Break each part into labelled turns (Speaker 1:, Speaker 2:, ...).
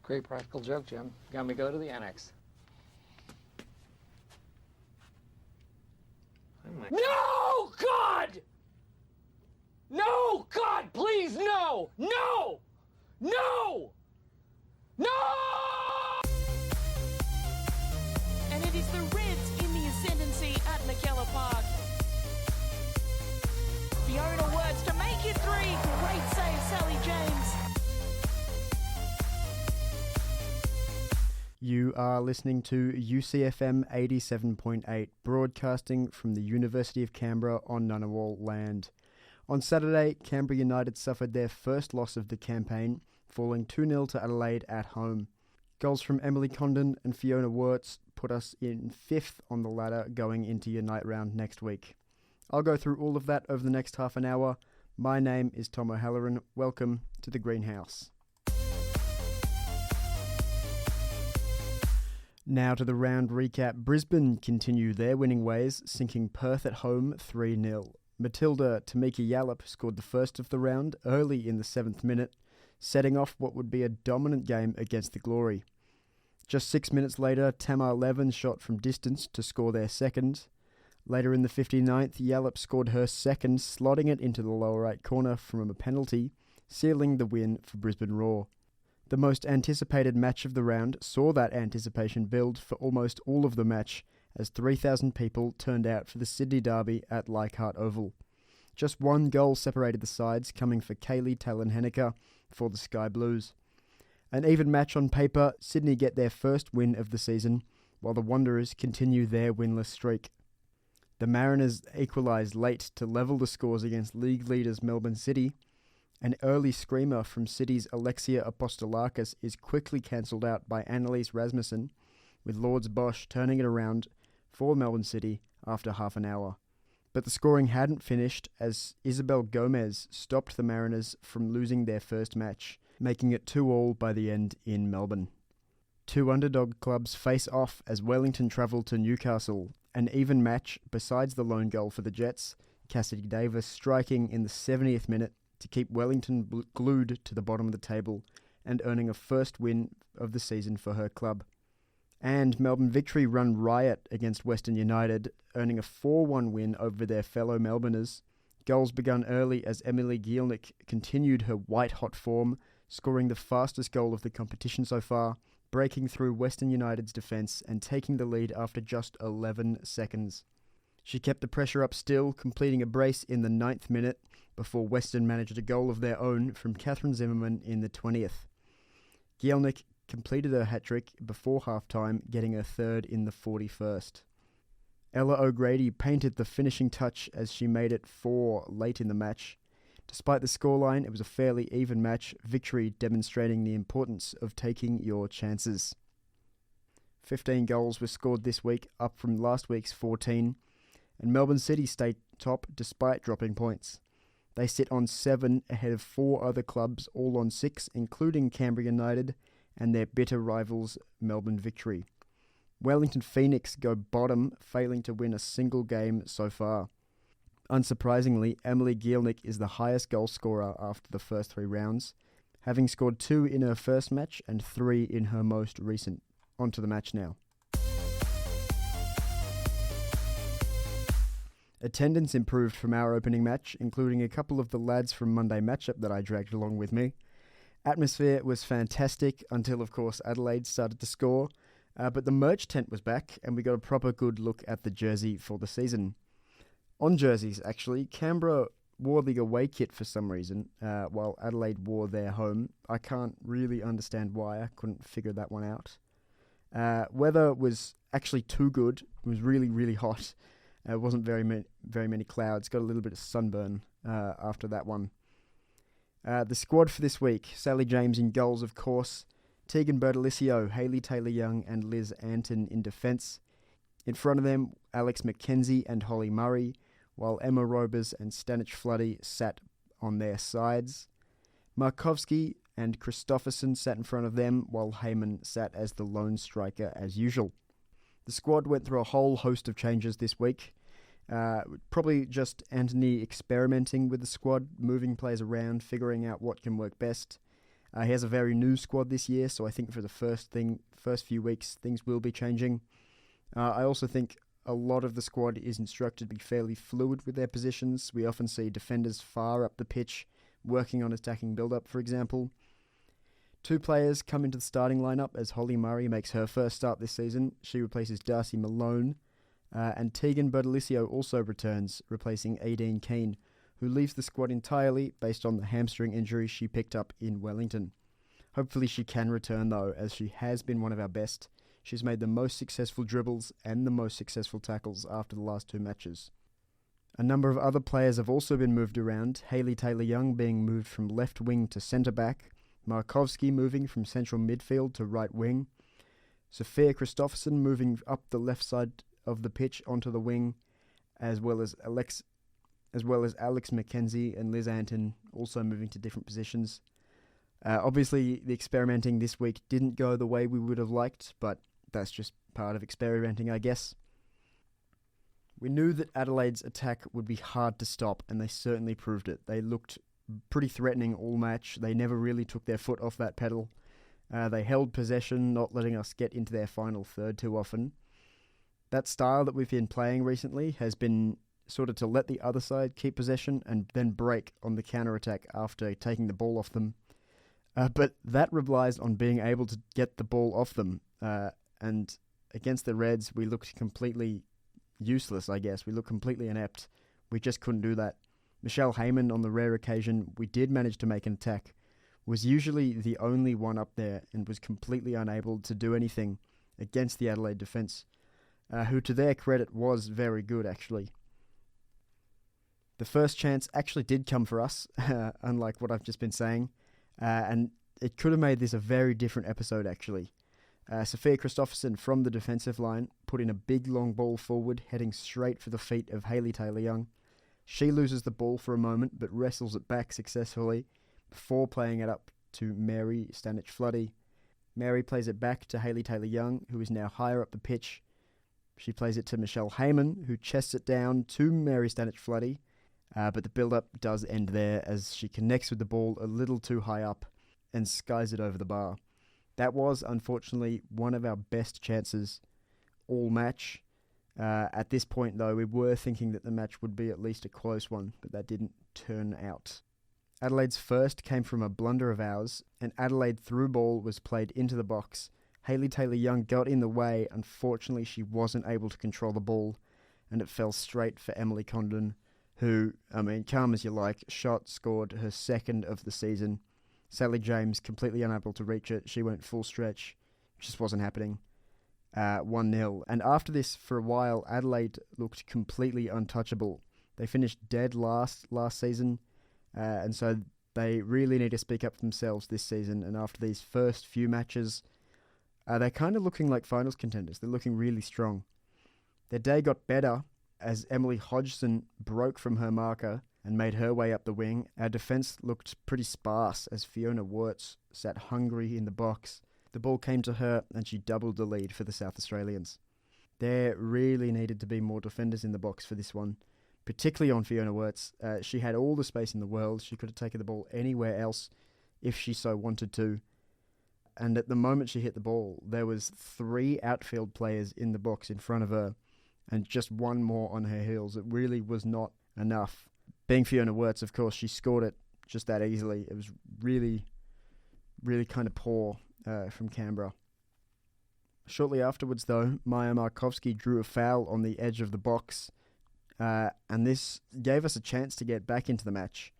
Speaker 1: Great practical joke, Jim. Got me go to the annex. No, God! No, God, please, no! No! No! No!
Speaker 2: And it is the Reds in the ascendancy at McKellar Park. Fiona Words to make it 3. Great save, Sally James.
Speaker 3: You are listening to UCFM 87.8, broadcasting from the University of Canberra on Ngunnawal land. On Saturday, Canberra United suffered their first loss of the campaign, falling 2-0 to Adelaide at home. Goals from Emily Condon and Fiona Wirtz put us in 5th on the ladder going into your night round next week. I'll go through all of that over the next half an hour. My name is Tom O'Halloran. Welcome to the Greenhouse. Now to the round recap. Brisbane continue their winning ways, sinking Perth at home 3-0. Matilda Tamika Yallop scored the first of the round early in the 7th minute, setting off what would be a dominant game against the Glory. Just 6 minutes later, Tamar Levin shot from distance to score their second. Later in the 59th, Yallop scored her second, slotting it into the lower right corner from a penalty, sealing the win for Brisbane Roar. The most anticipated match of the round saw that anticipation build for almost all of the match, as 3,000 people turned out for the Sydney derby at Leichhardt Oval. Just one goal separated the sides, coming for Kaylee Talon-Henniker for the Sky Blues. An even match on paper, Sydney get their first win of the season, while the Wanderers continue their winless streak. The Mariners equalised late to level the scores against league leaders Melbourne City. An early screamer from City's Alexia Apostolakis is quickly cancelled out by Annalise Rasmussen, with Lords Bosch turning it around for Melbourne City after half an hour. But the scoring hadn't finished, as Isabel Gomez stopped the Mariners from losing their first match, making it 2-2 by the end in Melbourne. Two underdog clubs face off as Wellington travel to Newcastle, an even match besides the lone goal for the Jets, Cassidy Davis striking in the 70th minute to keep Wellington glued to the bottom of the table and earning a first win of the season for her club. And Melbourne Victory run riot against Western United, earning a 4-1 win over their fellow Melbourners. Goals begun early as Emily Gielnik continued her white-hot form, scoring the fastest goal of the competition so far, breaking through Western United's defence and taking the lead after just 11 seconds. She kept the pressure up still, completing a brace in the 9th minute before Western managed a goal of their own from Catherine Zimmerman in the 20th. Gielnik completed her hat-trick before half-time, getting her third in the 41st. Ella O'Grady painted the finishing touch as she made it 4 late in the match. Despite the scoreline, it was a fairly even match, Victory demonstrating the importance of taking your chances. 15 goals were scored this week, up from last week's 14, and Melbourne City stayed top despite dropping points. They sit on 7 ahead of 4 other clubs, all on 6, including Canberra United and their bitter rivals Melbourne Victory. Wellington Phoenix go bottom, failing to win a single game so far. Unsurprisingly, Emily Gielnik is the highest goal scorer after the first 3 rounds, having scored 2 in her first match and 3 in her most recent. On to the match now. Attendance improved from our opening match, including a couple of the lads from Monday matchup that I dragged along with me. Atmosphere was fantastic until, of course, Adelaide started to score, but the merch tent was back and we got a proper good look at the jersey for the season. On jerseys, actually, Canberra wore the away kit for some reason, while Adelaide wore their home. I can't really understand why. I couldn't figure that one out. Weather was actually too good. It was really, really hot. It wasn't very many clouds. Got a little bit of sunburn after that one. The squad for this week: Sally James in goals, of course. Tegan Bertolicio, Hayley Taylor-Young and Liz Anton in defence. In front of them, Alex McKenzie and Holly Murray, while Emma Robers and Stanich Floody sat on their sides. Markovsky and Christopherson sat in front of them, while Heyman sat as the lone striker as usual. The squad went through a whole host of changes this week. Probably just Anthony experimenting with the squad, moving players around, figuring out what can work best. He has a very new squad this year, so I think for the first few weeks, things will be changing. I also think a lot of the squad is instructed to be fairly fluid with their positions. We often see defenders far up the pitch working on attacking build-up, for example. 2 players come into the starting lineup as Holly Murray makes her first start this season. She replaces Darcy Malone. And Tegan Bertolicio also returns, replacing Aideen Keane, who leaves the squad entirely based on the hamstring injury she picked up in Wellington. Hopefully she can return though, as she has been one of our best. She's made the most successful dribbles and the most successful tackles after the last 2 matches. A number of other players have also been moved around, Hayley Taylor-Young being moved from left wing to centre-back, Markovski moving from central midfield to right wing, Sophia Christopherson moving up the left side of the pitch onto the wing, as well as Alex McKenzie and Liz Anton also moving to different positions. Obviously, the experimenting this week didn't go the way we would have liked, but that's just part of experimenting, I guess. We knew that Adelaide's attack would be hard to stop, and they certainly proved it. They looked pretty threatening all match. They never really took their foot off that pedal. They held possession, not letting us get into their final third too often. That style that we've been playing recently has been sort of to let the other side keep possession and then break on the counter-attack after taking the ball off them. But that relies on being able to get the ball off them. And against the Reds, we looked completely useless, I guess. We looked completely inept. We just couldn't do that. Michelle Heyman, on the rare occasion we did manage to make an attack, was usually the only one up there and was completely unable to do anything against the Adelaide defence, who to their credit was very good actually. The first chance actually did come for us, unlike what I've just been saying, and it could have made this a very different episode actually. Sophia Christopherson from the defensive line put in a big long ball forward, heading straight for the feet of Hayley Taylor-Young. She loses the ball for a moment, but wrestles it back successfully before playing it up to Mary Stanich-Floody. Mary plays it back to Hayley Taylor-Young, who is now higher up the pitch. She plays it to Michelle Heyman, who chests it down to Mary Stanich-Floody, but the build-up does end there as she connects with the ball a little too high up and skies it over the bar. That was, unfortunately, one of our best chances all match. At this point, though, we were thinking that the match would be at least a close one, but that didn't turn out. Adelaide's first came from a blunder of ours. An Adelaide through ball was played into the box. Hayley Taylor-Young got in the way. Unfortunately, she wasn't able to control the ball, and it fell straight for Emily Condon, who, calm as you like, scored her second of the season. Sally James, completely unable to reach it. She went full stretch. Just wasn't happening. 1-0. And after this, for a while, Adelaide looked completely untouchable. They finished dead last season, and so they really need to speak up for themselves this season. And after these first few matches, they're kind of looking like finals contenders. They're looking really strong. Their day got better as Emily Hodgson broke from her marker and made her way up the wing. Our defence looked pretty sparse as Fiona Wirtz sat hungry in the box. The ball came to her and she doubled the lead for the South Australians. There really needed to be more defenders in the box for this one, particularly on Fiona Wirtz. She had all the space in the world. She could have taken the ball anywhere else if she so wanted to. And at the moment she hit the ball, there was 3 outfield players in the box in front of her and just one more on her heels. It really was not enough. Being Fiona Wirtz, of course, she scored it just that easily. It was really, really kind of poor from Canberra. Shortly afterwards, though, Maya Markovski drew a foul on the edge of the box, and this gave us a chance to get back into the match.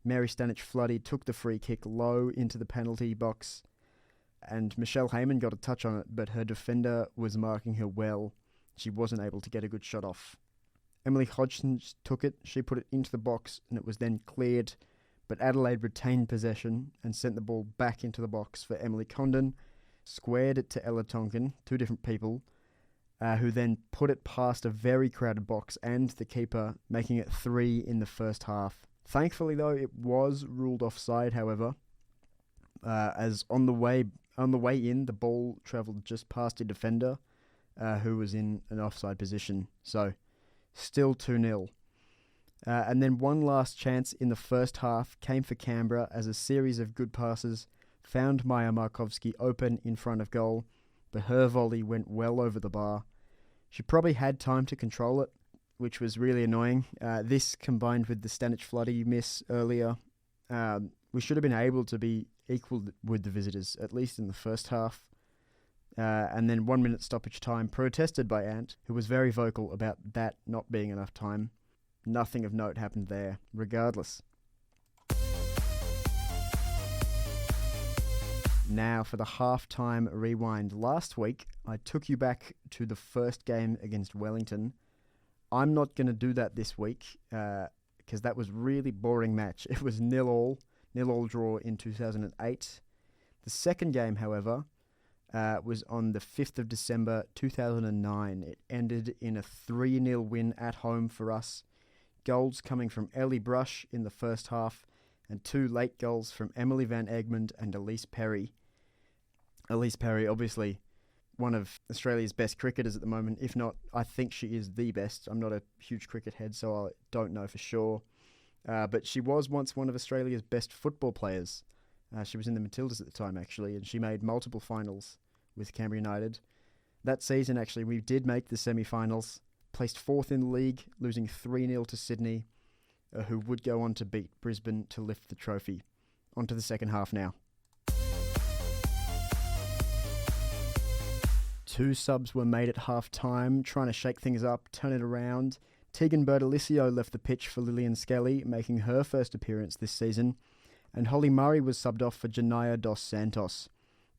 Speaker 3: Mary Stanich-Floody took the free kick low into the penalty box, and Michelle Heyman got a touch on it, but her defender was marking her well. She wasn't able to get a good shot off. Emily Hodgson took it, she put it into the box, and it was then cleared, but Adelaide retained possession and sent the ball back into the box for Emily Condon, squared it to Ella Tonkin, 2 different people, who then put it past a very crowded box and the keeper, making it 3 in the first half. Thankfully, though, it was ruled offside, however, as on the way in, the ball travelled just past a defender who was in an offside position. So, still 2-0. And then one last chance in the first half came for Canberra as a series of good passes found Maya Markovski open in front of goal, but her volley went well over the bar. She probably had time to control it, which was really annoying. This combined with the Stanic Floody miss earlier, we should have been able to be equal with the visitors, at least in the first half. And then 1 minute stoppage time protested by Ant, who was very vocal about that not being enough time. Nothing of note happened there, regardless. Now for the halftime rewind. Last week, I took you back to the first game against Wellington. I'm not going to do that this week, because that was a really boring match. It was 0-0 draw in 2008. The second game, however, was on the 5th of December 2009. It ended in a 3-0 win at home for us. Goals coming from Ellie Brush in the first half, and 2 late goals from Emily Van Egmond and Elise Perry. Elise Perry, obviously one of Australia's best cricketers at the moment. If not, I think she is the best. I'm not a huge cricket head, so I don't know for sure. But she was once one of Australia's best football players. She was in the Matildas at the time, actually, and she made multiple finals with Canberra United. That season, actually, we did make the semi-finals, placed 4th in the league, losing 3-0 to Sydney, who would go on to beat Brisbane to lift the trophy. On to the second half now. 2 subs were made at half-time, trying to shake things up, turn it around. Tegan Bertolicio left the pitch for Lillian Skelly, making her first appearance this season, and Holly Murray was subbed off for Janaya dos Santos.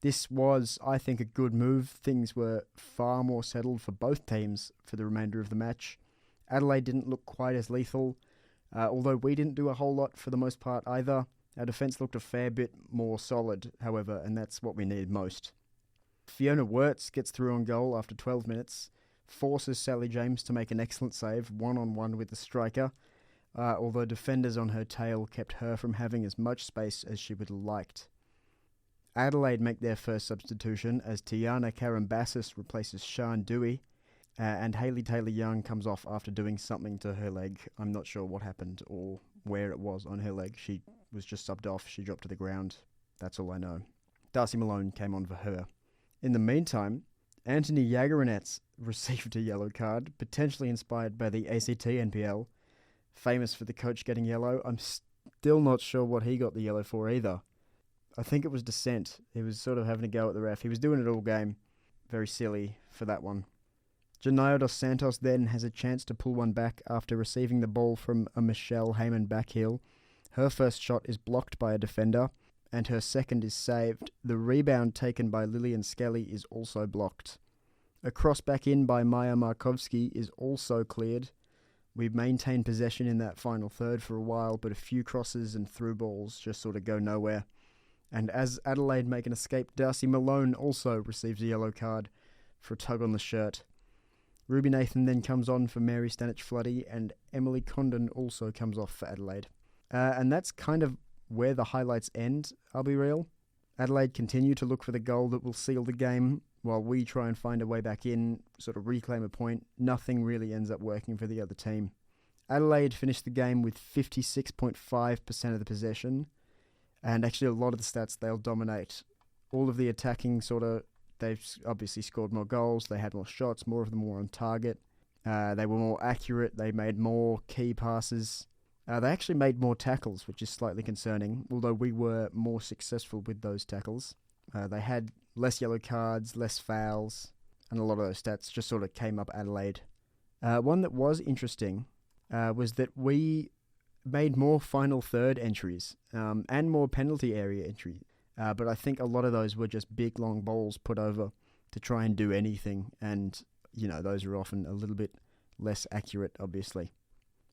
Speaker 3: This was, I think, a good move. Things were far more settled for both teams for the remainder of the match. Adelaide didn't look quite as lethal, although we didn't do a whole lot for the most part either. Our defence looked a fair bit more solid, however, and that's what we needed most. Fiona Wirtz gets through on goal after 12 minutes, forces Sally James to make an excellent save, 1-on-1 with the striker, although defenders on her tail kept her from having as much space as she would have liked. Adelaide make their first substitution as Tiana Karambassis replaces Sian Dewey, and Hayley Taylor-Young comes off after doing something to her leg. I'm not sure what happened or where it was on her leg. She was just subbed off. She dropped to the ground. That's all I know. Darcy Malone came on for her. In the meantime, Anthony Yagarinets received a yellow card, potentially inspired by the ACT NPL, famous for the coach getting yellow. I'm still not sure what he got the yellow for either. I think it was dissent. He was sort of having a go at the ref. He was doing it all game. Very silly for that one. Janaya dos Santos then has a chance to pull one back after receiving the ball from a Michelle Heyman backheel. Her first shot is blocked by a defender, and her second is saved. The rebound taken by Lillian Skelly is also blocked. A cross back in by Maya Markovski is also cleared. We've maintained possession in that final third for a while, but a few crosses and through balls just sort of go nowhere. And as Adelaide make an escape, Darcy Malone also receives a yellow card for a tug on the shirt. Ruby Nathan then comes on for Mary Stanic Floody, and Emily Condon also comes off for Adelaide. And that's kind of where the highlights end, I'll be real. Adelaide continue to look for the goal that will seal the game, while we try and find a way back in, sort of reclaim a point. Nothing really ends up working for the other team. Adelaide finished the game with 56.5% of the possession, and actually a lot of the stats they'll dominate. All of the attacking they've obviously scored more goals, they had more shots, more of them were on target. They were more accurate, they made more key passes. They actually made more tackles, which is slightly concerning, although we were more successful with those tackles. They had less yellow cards, less fouls, and a lot of those stats just sort of came up Adelaide. One that was interesting was that we made more final third entries and more penalty area entries. But I think a lot of those were just big, long balls put over to try and do anything. And, those are often a little bit less accurate, obviously.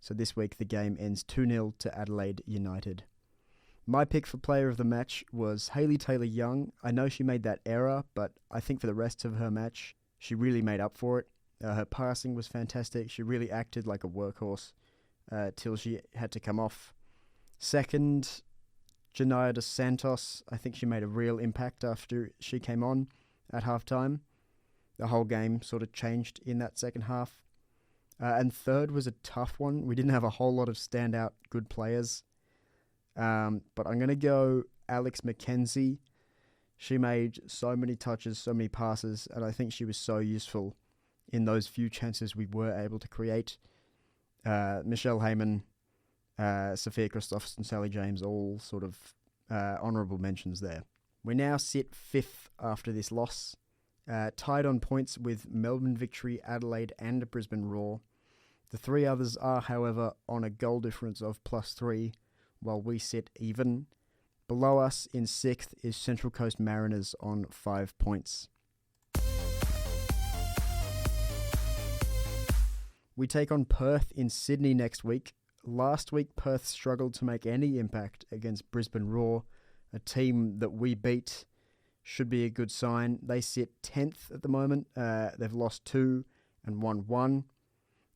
Speaker 3: So this week the game ends 2-0 to Adelaide United. My pick for player of the match was Hayley Taylor-Young. I know she made that error, but I think for the rest of her match, she really made up for it. Her passing was fantastic. She really acted like a workhorse till she had to come off. Second, Janaya dos Santos. I think she made a real impact after she came on at halftime. The whole game sort of changed in that second half. And third was a tough one. We didn't have a whole lot of standout good players. But I'm going to go Alex McKenzie. She made so many touches, so many passes, and I think she was so useful in those few chances we were able to create. Michelle Heyman, Sophia Christopherson, Sally James, all sort of honourable mentions there. We now sit 5th after this loss, tied on points with Melbourne Victory, Adelaide and Brisbane Roar. The 3 others are, however, on a goal difference of +3, while we sit even. Below us in 6th is Central Coast Mariners on 5 points. We take on Perth in Sydney next week. Last week, Perth struggled to make any impact against Brisbane Roar, a team that we beat. Should be a good sign. They sit 10th at the moment. They've lost 2 and won 1.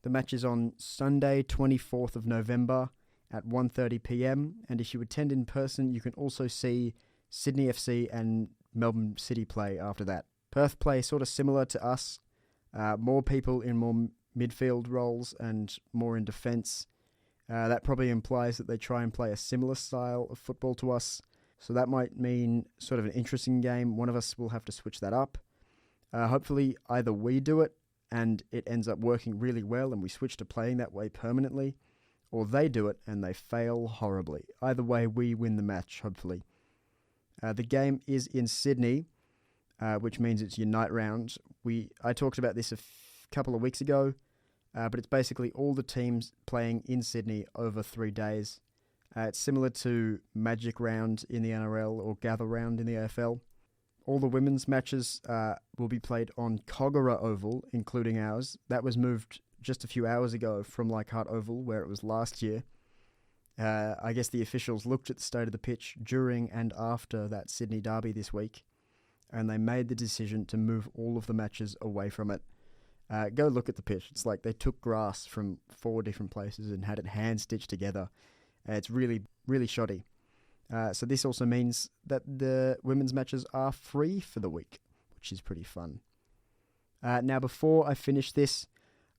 Speaker 3: The match is on Sunday, 24th of November at 1:30pm. And if you attend in person, you can also see Sydney FC and Melbourne City play after that. Perth play sort of similar to us. More people in more midfield roles and more in defence. That probably implies that they try and play a similar style of football to us. So that might mean sort of an interesting game. One of us will have to switch that up. Hopefully either we do it and it ends up working really well and we switch to playing that way permanently, or they do it and they fail horribly. Either way, we win the match, hopefully. The game is in Sydney, which means it's your night round. I talked about this a couple of weeks ago, but it's basically all the teams playing in Sydney over 3 days. It's similar to Magic Round in the NRL or Gather Round in the AFL. All the women's matches will be played on Kogarah Oval, including ours. That was moved just a few hours ago from Leichhardt Oval, where it was last year. I guess the officials looked at the state of the pitch during and after that Sydney derby this week, and they made the decision to move all of the matches away from it. Go look at the pitch. It's like they took grass from 4 different places and had it hand-stitched together. It's really, really shoddy. So this also means that the women's matches are free for the week, which is pretty fun. Now, before I finish this,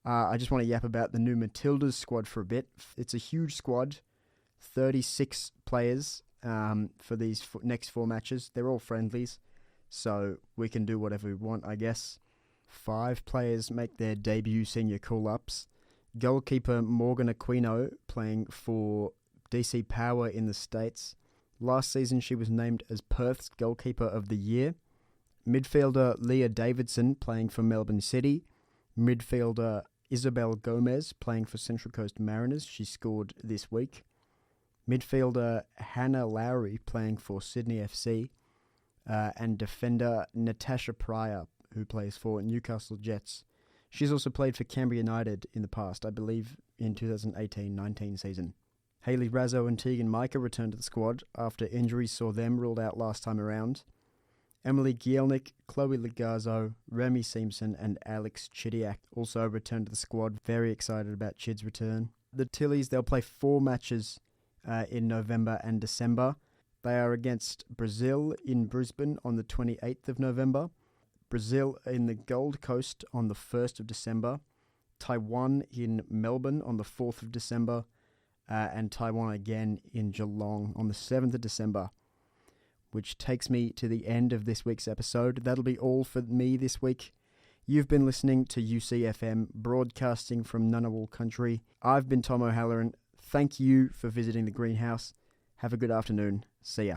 Speaker 3: I just want to yap about the new Matildas squad for a bit. It's a huge squad, 36 players for these next 4 matches. They're all friendlies, so we can do whatever we want, I guess. 5 players make their debut senior call-ups. Goalkeeper Morgan Aquino, playing for DC Power in the States. Last season, she was named as Perth's Goalkeeper of the Year. Midfielder Leah Davidson, playing for Melbourne City. Midfielder Isabel Gomez, playing for Central Coast Mariners. She scored this week. Midfielder Hannah Lowry, playing for Sydney FC. And defender Natasha Pryor, who plays for Newcastle Jets. She's also played for Canberra United in the past, I believe in 2018-19 season. Hayley Razzo and Tegan Micah returned to the squad after injuries saw them ruled out last time around. Emily Gielnik, Chloe Legazzo, Remy Simpson and Alex Chidiak also returned to the squad. Very excited about Chid's return. The Tillies, they'll play 4 matches in November and December. They are against Brazil in Brisbane on the 28th of November, Brazil in the Gold Coast on the 1st of December, Taiwan in Melbourne on the 4th of December, and Taiwan again in Geelong on the 7th of December, which takes me to the end of this week's episode. That'll be all for me this week. You've been listening to UCFM, broadcasting from Ngunnawal Country. I've been Tom O'Halloran. Thank you for visiting the greenhouse. Have a good afternoon. See ya.